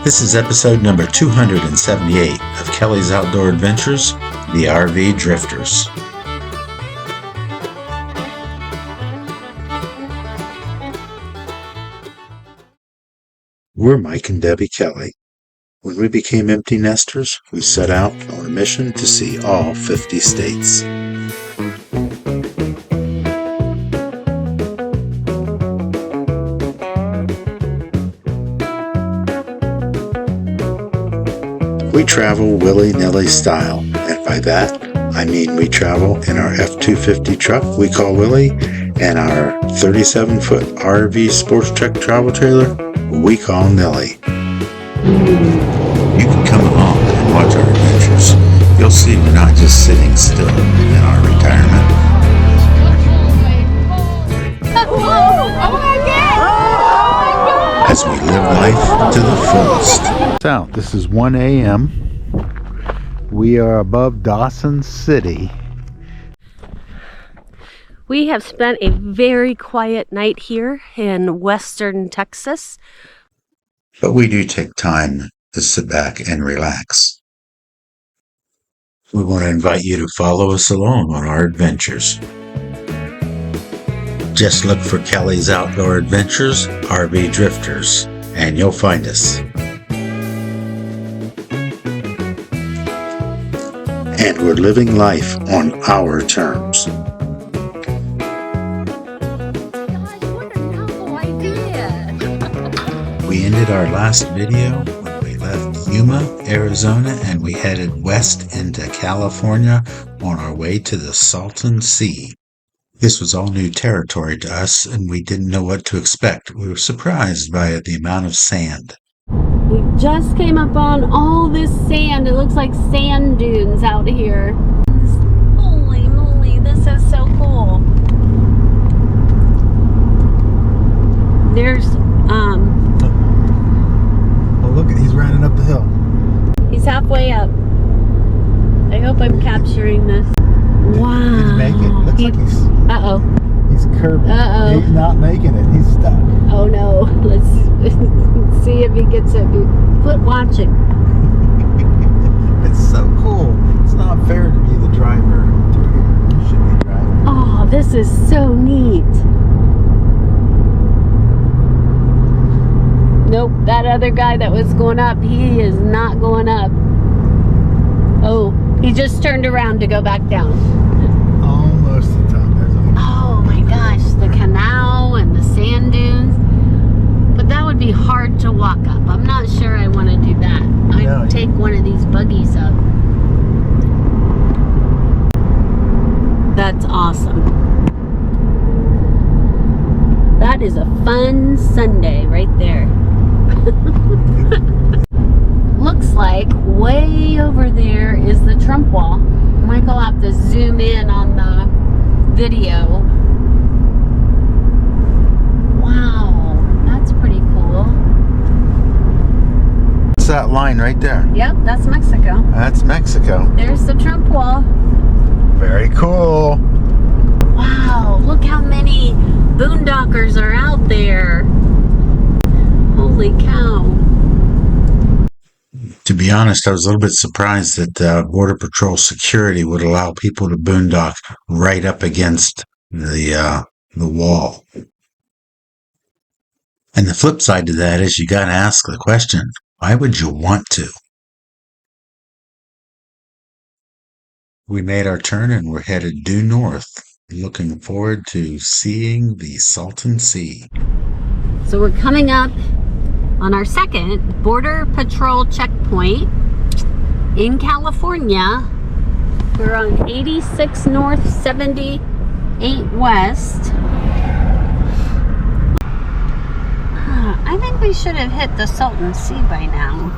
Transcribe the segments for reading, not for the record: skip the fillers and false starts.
This is episode number 278 of Kelley's Outdoor Adventures, the RV Drifters. We're Mike and Debbie Kelley. When we became empty nesters, we set out on a mission to see all 50 states. We travel willy-nilly style, and by that, I mean we travel in our F-250 truck we call Willie, and our 37-foot RV sports truck travel trailer we call Nellie. You can come along and watch our adventures. You'll see we're not just sitting still in our retirement. As we live life to the fullest. So, this is 1 a.m. We are above Dawson City. We have spent a very quiet night here in western Texas. But we do take time to sit back and relax. We want to invite you to follow us along on our adventures. Just look for Kelley's Outdoor Adventures, RV Drifters, and you'll find us. And we're living life on our terms. We ended our last video when we left Yuma, Arizona, and we headed west into California on our way to the Salton Sea. This was all new territory to us, and we didn't know what to expect. We were surprised by the amount of sand. We just came up on all this sand. It looks like sand dunes out here. Holy moly, this is so cool. There's, Oh, look, he's running up the hill. he's halfway up. I hope I'm capturing this. Wow. Did he make it? Looks like he's... Uh-oh. He's curving. Uh-oh. He's not making it. He's stuck. Oh no. Let's see if he gets it. Quit watching. It's so cool. It's not fair to be the driver. You should be driving. Oh, this is so neat. Nope, that other guy that was going up, he is not going up. Oh, he just turned around to go back down. Almost the top. Oh my gosh, the canal and the sand dunes. But that would be hard to walk up. I'm not sure I want to do that. I'd take one of these buggies up. That's awesome. That is a fun Sunday right there. Looks like way over there is the Trump wall. Michael will have to zoom in on the video. Wow, that's pretty cool. What's that line right there? Yep, that's Mexico. That's Mexico. There's the Trump wall. Very cool. Wow, look how many boondockers are out there. Holy cow. To be honest, I was a little bit surprised that Border Patrol security would allow people to boondock right up against the wall. And the flip side to that is you got to ask the question, why would you want to? We made our turn and we're headed due north, looking forward to seeing the Salton Sea. So we're coming up on our second Border Patrol checkpoint in California. We're on 86 North, 78 West. I think we should have hit the Salton Sea by now.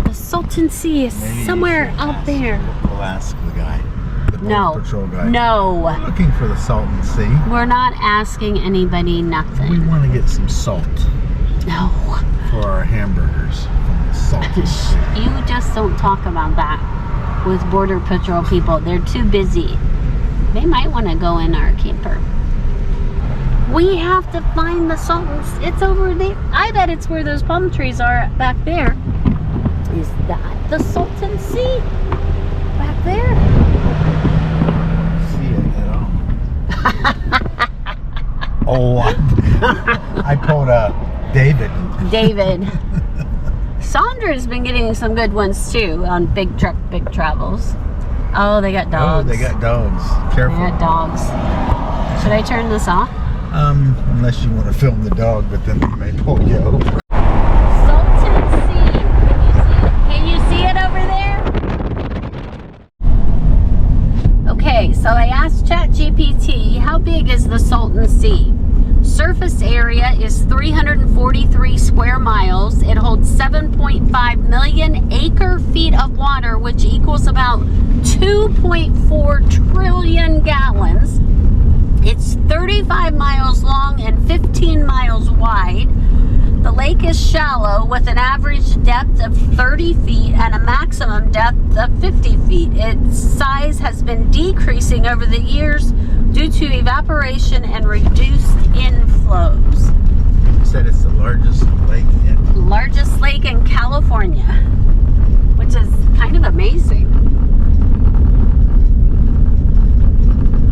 The Salton Sea is somewhere out there. We'll ask the guy. No. Patrol guy. No. We're looking for the Salton Sea. We're not asking anybody nothing. We want to get some salt. No. For our hamburgers from the Salton Sea. You just don't talk about that with Border Patrol people. They're too busy. They might want to go in our camper. We have to find the Salton. It's over there. I bet it's where those palm trees are back there. Is that the Salton Sea? Back there? See it at all. Oh, I pulled David. David. Sandra's been getting some good ones too on Big Truck, Big Travels. Oh, they got dogs. Oh, they got dogs. Careful. They got dogs. Should I turn this off? Unless you want to film the dog, but then they may pull you over. Salton Sea. Can you see it over there? Okay, so I asked ChatGPT, how big is the Salton Sea? Surface area is 343 square miles. It holds 7.5 million acre feet of water, which equals about 2.4 trillion gallons. It's 35 miles long and 15 miles wide. The lake is shallow with an average depth of 30 feet and a maximum depth of 50 feet. Its size has been decreasing over the years due to evaporation and reduced inflows. You said it's the largest lake In California, which is kind of amazing.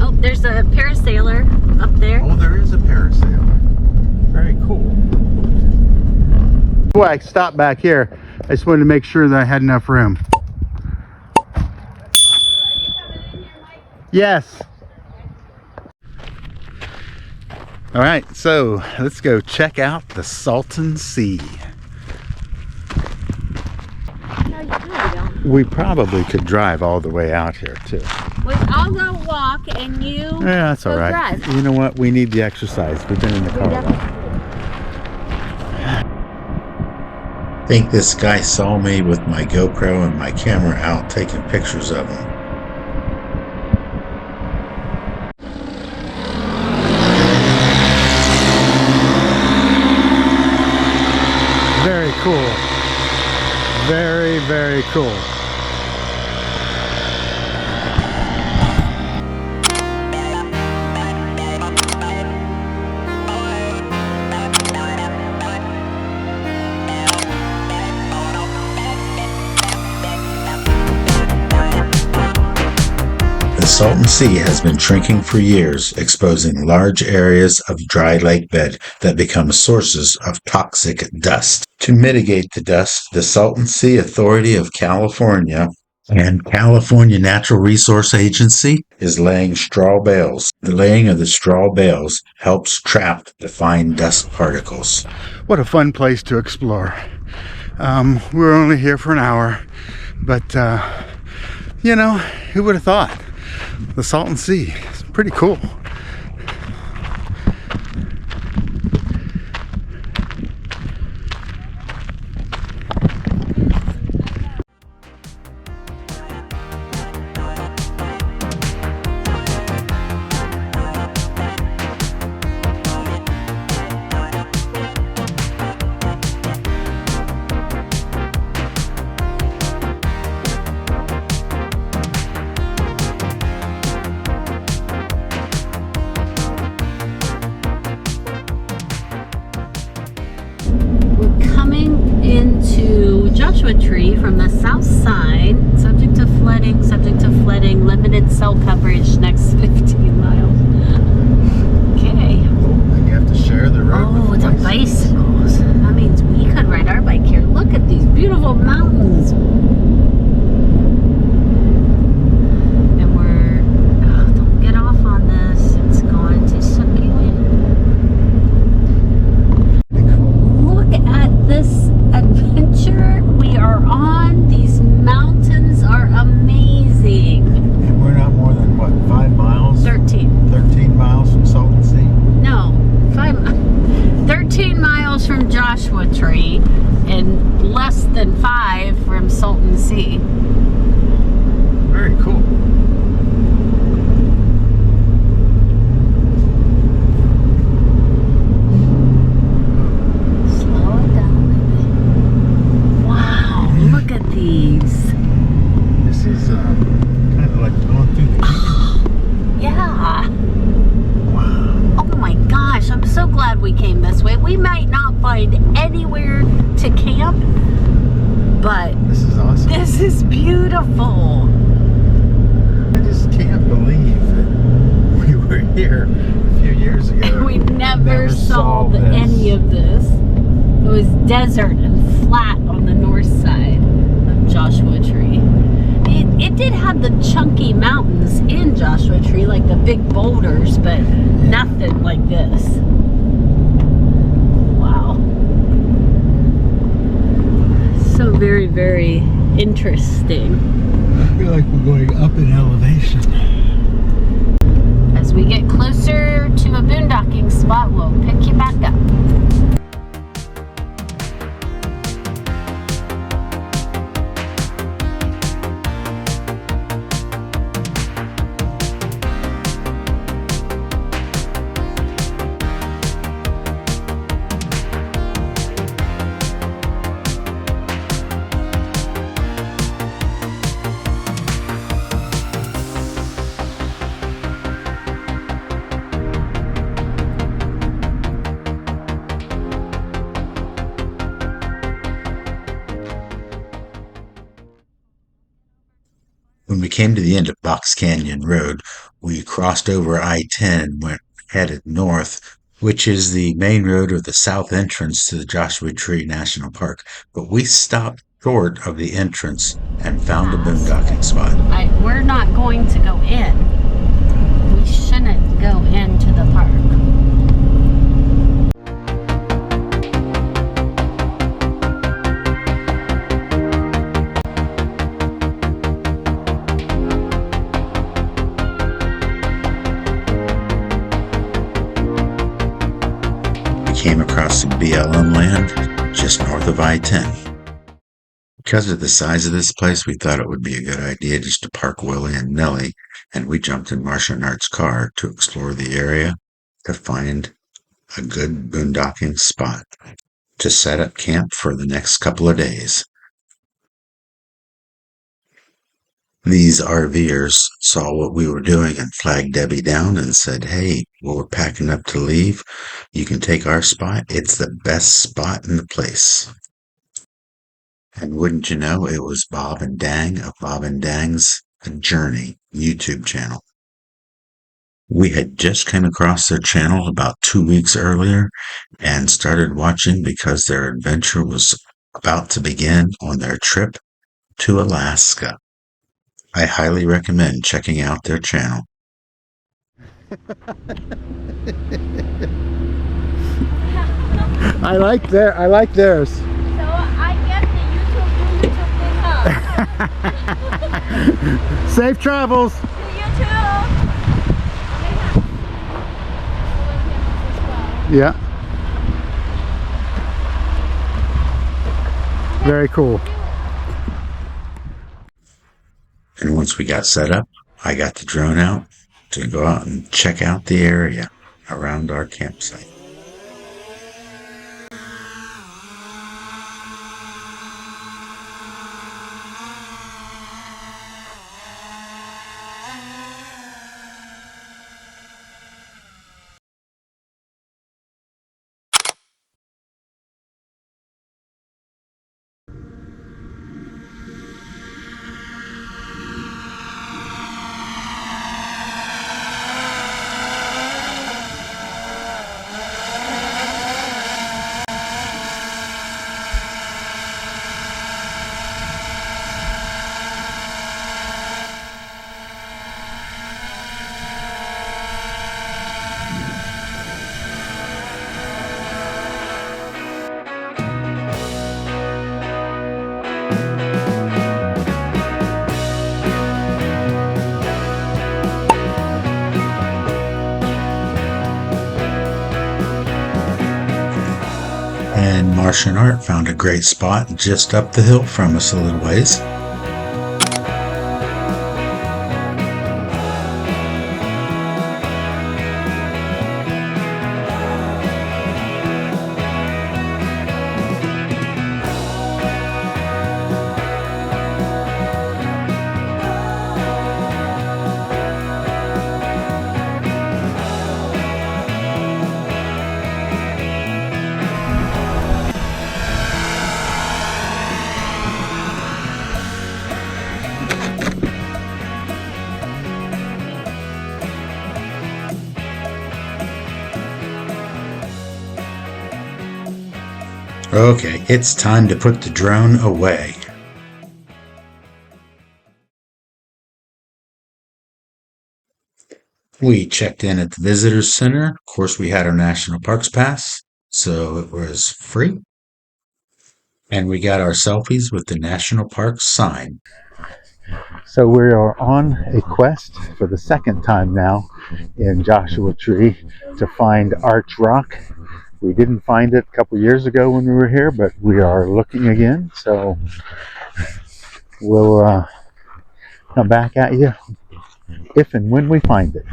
Oh, there's a parasailer up there. Oh, there is a parasailer. Very cool. Well, I stopped back here. I just wanted to make sure that I had enough room. Yes. All right, so let's go check out the Salton Sea. No, you don't. We probably could drive all the way out here too. I'll go walk and you Yeah, that's all right. drive. You know what? We need the exercise. We've been in the car a while. I think this guy saw me with my GoPro and my camera out taking pictures of him. Very cool. Very, very cool. The Salton Sea has been shrinking for years, exposing large areas of dry lake bed that become sources of toxic dust. To mitigate the dust, the Salton Sea Authority of California and California Natural Resource Agency is laying straw bales. The laying of the straw bales helps trap the fine dust particles. What a fun place to explore. We were only here for an hour, but you know, who would have thought? The Salton Sea is pretty cool. Tree from the south side, subject to flooding, limited cell coverage next 15 miles. Okay. Oh, and you have to share the road. Oh, it's a bicycles. That means we could ride our bike here. Look at these beautiful mountains. And we're, don't get off on this. It's going to suck you in. Look at this adventure we are on. These mountains are amazing. And we're not more than, what, 5 miles? we came this way. We might not find anywhere to camp, but this is awesome. This is beautiful. I just can't believe that we were here a few years ago. We never saw any of this. It was desert and flat on the north side of Joshua Tree. It did have the chunky mountains in Joshua Tree, like the big boulders, but nothing like this. Wow. So very, very interesting. I feel like we're going up in elevation. As we get closer to a boondocking spot, we'll pick you back up. When we came to the end of Box Canyon Road, we crossed over I-10 and went headed north, which is the main road or the south entrance to the Joshua Tree National Park. But we stopped short of the entrance and found a boondocking spot. We're not going to go in. We shouldn't go into the park. Came across some BLM land just north of I-10. Because of the size of this place, we thought it would be a good idea just to park Willie and Nellie, and we jumped in Marcia and Art's car to explore the area to find a good boondocking spot to set up camp for the next couple of days. These RVers saw what we were doing and flagged Debbie down and said, "Hey, well, we're packing up to leave. You can take our spot. It's the best spot in the place." And wouldn't you know, it was Bob and Dang of Bob and Dang's Journey YouTube channel. We had just come across their channel about 2 weeks earlier and started watching because their adventure was about to begin on their trip to Alaska. I highly recommend checking out their channel. I like theirs. So I guess the YouTube took this up. Safe travels. To you too. Yeah. Very cool. And once we got set up, I got the drone out to go out and check out the area around our campsite. And Marcia and Art found a great spot just up the hill from us a little ways. Okay, it's time to put the drone away. We checked in at the visitor's center. Of course, we had our national parks pass, so it was free. And we got our selfies with the national park sign. So we are on a quest for the second time now in Joshua Tree to find Arch Rock. We didn't find it a couple years ago when we were here, but we are looking again. So we'll come back at you if and when we find it.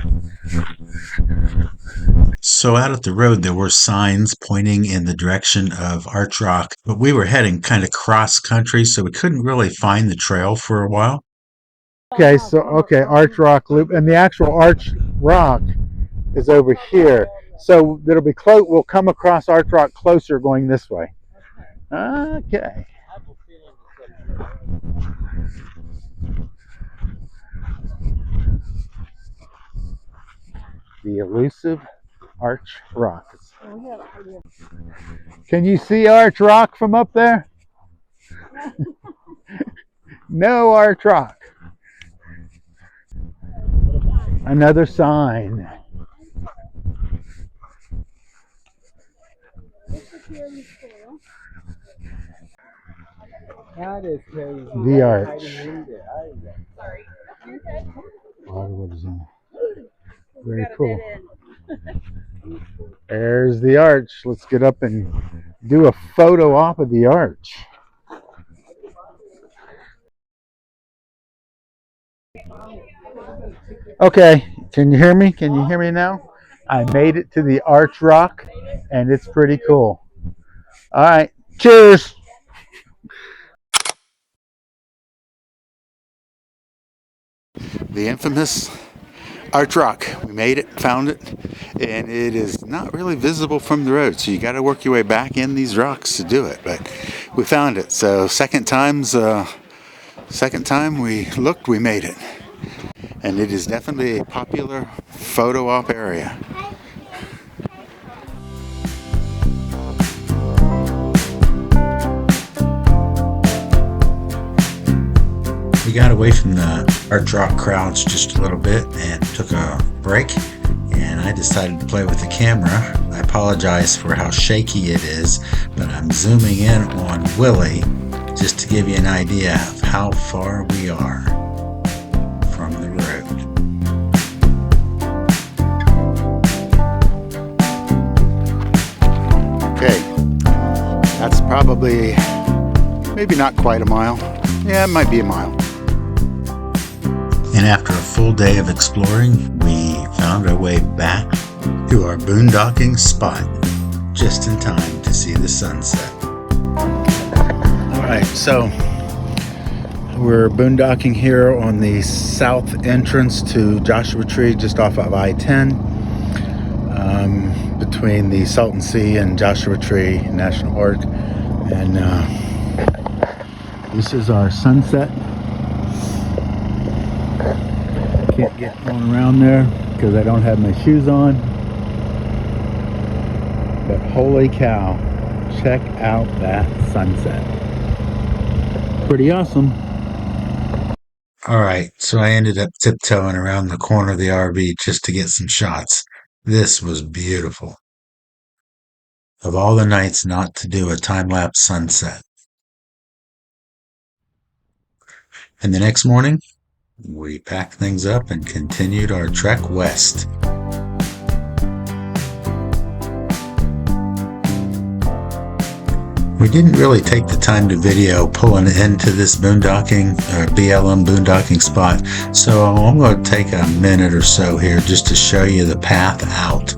So out at the road, there were signs pointing in the direction of Arch Rock, but we were heading kind of cross country, so we couldn't really find the trail for a while. Okay, so Arch Rock Loop, and the actual Arch Rock is over here. So it'll be close. We'll come across Arch Rock closer going this way. Okay. The elusive Arch Rock. Can you see Arch Rock from up there? No Arch Rock. Another sign. That is crazy. The Arch. I didn't read it. What is that? Very cool. There's the arch. Let's get up and do a photo op of the arch. Okay, can you hear me? Can you hear me now? I made it to the Arch Rock, and it's pretty cool. All right, cheers. The infamous Arch Rock. We made it, found it, and it is not really visible from the road, so you got to work your way back in these rocks to do it. But we found it. So second time we looked, we made it, and it is definitely a popular photo op area. We got away from the Arch Rock crowds just a little bit and took a break, and I decided to play with the camera. I apologize for how shaky it is, but I'm zooming in on Willie just to give you an idea of how far we are from the road. Okay, that's probably maybe not quite a mile. Yeah, it might be a mile. And after a full day of exploring, we found our way back to our boondocking spot just in time to see the sunset. All right, so we're boondocking here on the south entrance to Joshua Tree, just off of I-10, between the Salton Sea and Joshua Tree National Park. And this is our sunset. Can't get on around there because I don't have my shoes on. But holy cow, check out that sunset. Pretty awesome. All right, so I ended up tiptoeing around the corner of the RV just to get some shots. This was beautiful. Of all the nights not to do a time-lapse sunset. And the next morning, we packed things up and continued our trek west. We didn't really take the time to video pulling into this boondocking or BLM boondocking spot, so I'm going to take a minute or so here just to show you the path out.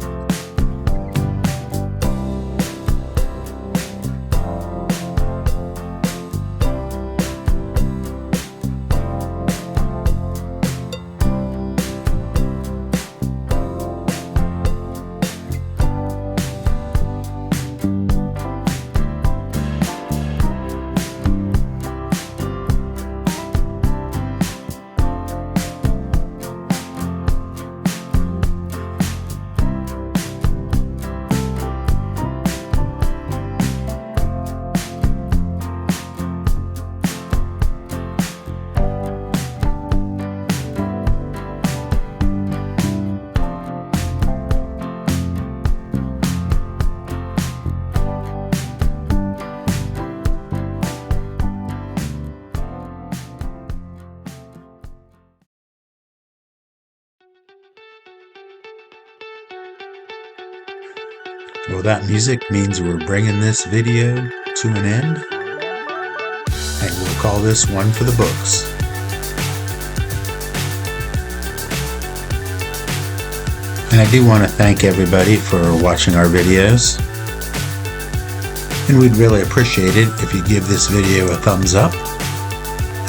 Well, that music means we're bringing this video to an end, and we'll call this one for the books. And I do want to thank everybody for watching our videos. And we'd really appreciate it if you give this video a thumbs up.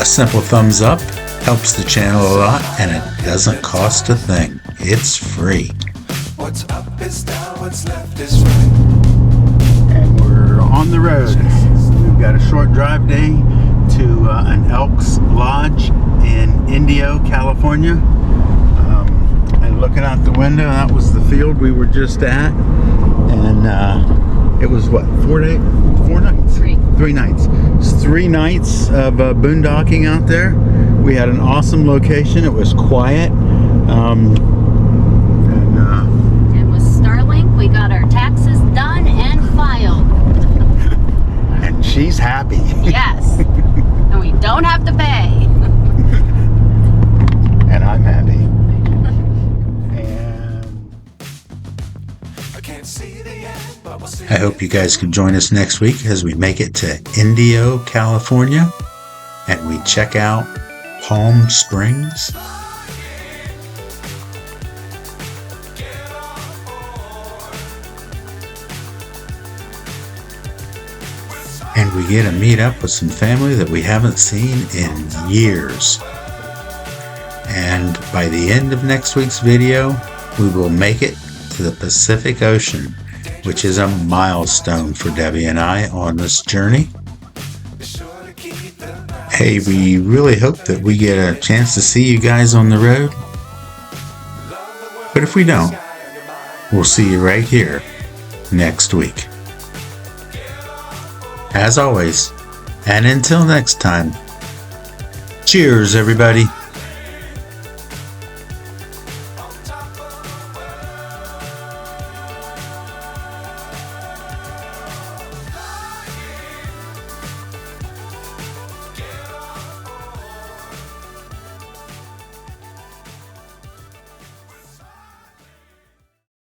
A simple thumbs up helps the channel a lot, and it doesn't cost a thing. It's free. What's up is down, what's left is right. And we're on the road. We've got a short drive day to an Elks Lodge in Indio, California. And looking out the window, that was the field we were just at. And it was what, 4 days? 4 nights? 3 nights. It's 3 nights of boondocking out there. We had an awesome location. It was quiet. And with Starlink, we got our taxes done and filed. And she's happy. Yes. And we don't have to pay. And I'm happy. I hope you guys can join us next week as we make it to Indio, California, and we check out Palm Springs. And we get to meet up with some family that we haven't seen in years. And by the end of next week's video, we will make it to the Pacific Ocean, which is a milestone for Debbie and I on this journey. Hey, we really hope that we get a chance to see you guys on the road. But if we don't, we'll see you right here next week. As always, and until next time, cheers everybody.